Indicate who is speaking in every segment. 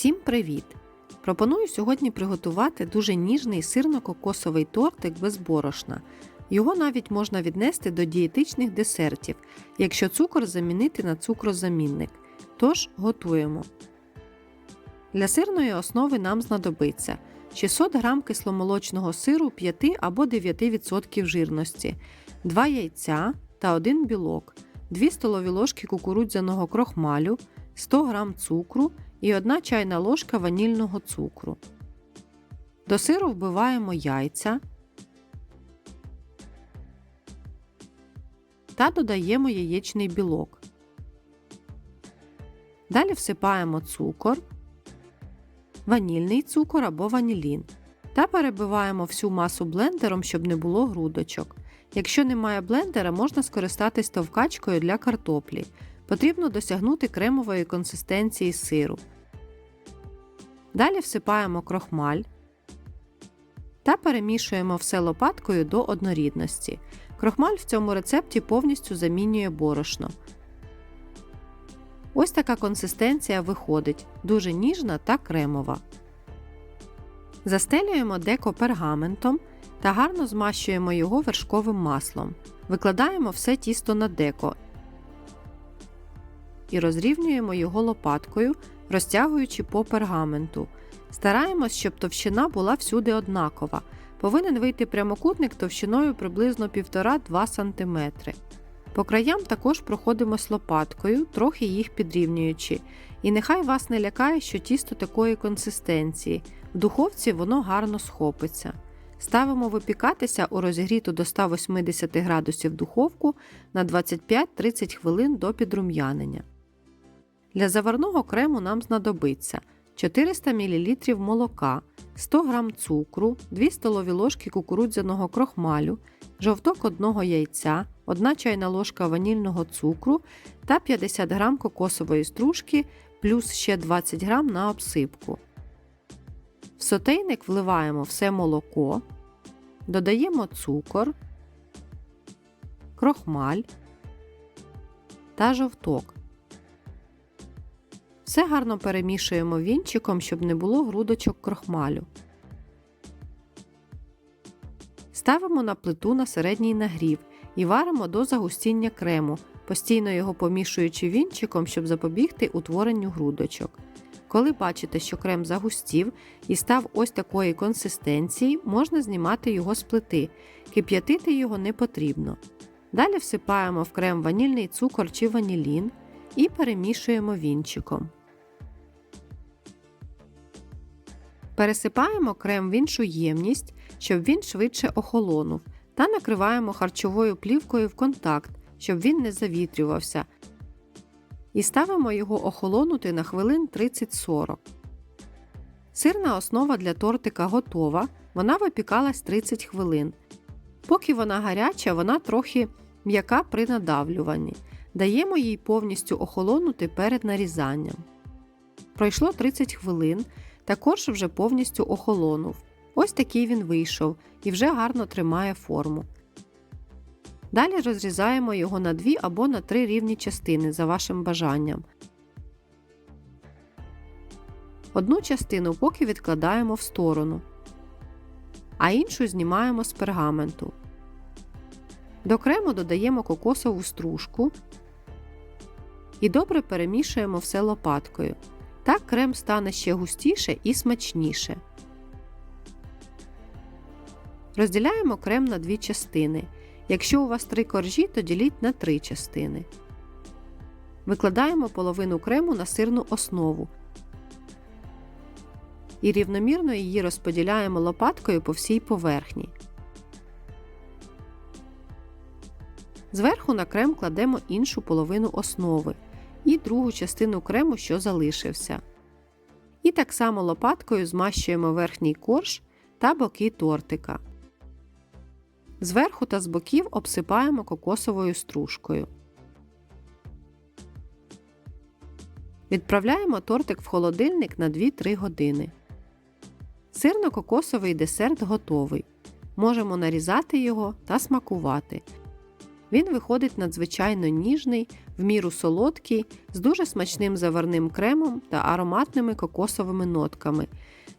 Speaker 1: Всім привіт! Пропоную сьогодні приготувати дуже ніжний сирно-кокосовий тортик без борошна. Його навіть можна віднести до дієтичних десертів, якщо цукор замінити на цукрозамінник. Тож готуємо. Для сирної основи нам знадобиться 600 г кисломолочного сиру 5 або 9% жирності, 2 яйця та 1 білок, 2 столові ложки кукурудзяного крохмалю, 100 г цукру і 1 чайна ложка ванільного цукру. До сиру вбиваємо яйця та додаємо яєчний білок. Далі всипаємо цукор, ванільний цукор або ванілін та перебиваємо всю масу блендером, щоб не було грудочок. Якщо немає блендера, можна скористатись товкачкою для картоплі. Потрібно досягнути кремової консистенції сиру. Далі всипаємо крохмаль та перемішуємо все лопаткою до однорідності. Крохмаль в цьому рецепті повністю замінює борошно. Ось така консистенція виходить, дуже ніжна та кремова. Застелюємо деко пергаментом та гарно змащуємо його вершковим маслом. Викладаємо все тісто на деко і розрівнюємо його лопаткою, розтягуючи по пергаменту. Стараємось, щоб товщина була всюди однакова. Повинен вийти прямокутник товщиною приблизно 1,5-2 см. По краям також проходимось лопаткою, трохи їх підрівнюючи. І нехай вас не лякає, що тісто такої консистенції. В духовці воно гарно схопиться. Ставимо випікатися у розігріту до 180 градусів духовку на 25-30 хвилин до підрум'янення. Для заварного крему нам знадобиться 400 мл молока, 100 г цукру, 2 столові ложки кукурудзяного крохмалю, жовток 1 яйця, 1 чайна ложка ванільного цукру та 50 г кокосової стружки плюс ще 20 г на обсипку. В сотейник вливаємо все молоко, додаємо цукор, крохмаль та жовток. Все гарно перемішуємо вінчиком, щоб не було грудочок крохмалю. Ставимо на плиту на середній нагрів і варимо до загустіння крему, постійно його помішуючи вінчиком, щоб запобігти утворенню грудочок. Коли бачите, що крем загустів і став ось такої консистенції, можна знімати його з плити. Кип'ятити його не потрібно. Далі всипаємо в крем ванільний цукор чи ванілін і перемішуємо вінчиком. Пересипаємо крем в іншу ємність, щоб він швидше охолонув, та накриваємо харчовою плівкою в контакт, щоб він не завітрювався. І ставимо його охолонути на хвилин 30-40. Сирна основа для тортика готова, вона випікалась 30 хвилин. Поки вона гаряча, вона трохи м'яка при надавлюванні. Даємо їй повністю охолонути перед нарізанням. Пройшло 30 хвилин, також вже повністю охолонув. Ось такий він вийшов і вже гарно тримає форму. Далі розрізаємо його на 2 або на 3 рівні частини за вашим бажанням. Одну частину поки відкладаємо в сторону, а іншу знімаємо з пергаменту. До крему додаємо кокосову стружку і добре перемішуємо все лопаткою. Так крем стане ще густіше і смачніше. Розділяємо крем на 2 частини. Якщо у вас 3 коржі, то діліть на 3 частини. Викладаємо половину крему на сирну основу і рівномірно її розподіляємо лопаткою по всій поверхні. Зверху на крем кладемо іншу половину основи і другу частину крему, що залишився. І так само лопаткою змащуємо верхній корж та боки тортика. Зверху та з боків обсипаємо кокосовою стружкою. Відправляємо тортик в холодильник на 2-3 години. Сирно-кокосовий десерт готовий. Можемо нарізати його та смакувати. Він виходить надзвичайно ніжний, в міру солодкий, з дуже смачним заварним кремом та ароматними кокосовими нотками.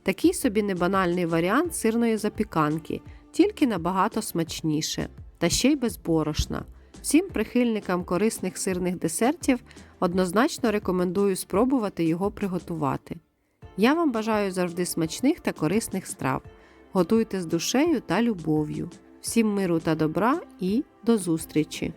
Speaker 1: Такий собі небанальний варіант сирної запіканки, тільки набагато смачніше. Та ще й без борошна. Всім прихильникам корисних сирних десертів однозначно рекомендую спробувати його приготувати. Я вам бажаю завжди смачних та корисних страв. Готуйте з душею та любов'ю. Всім миру та добра і до зустрічі!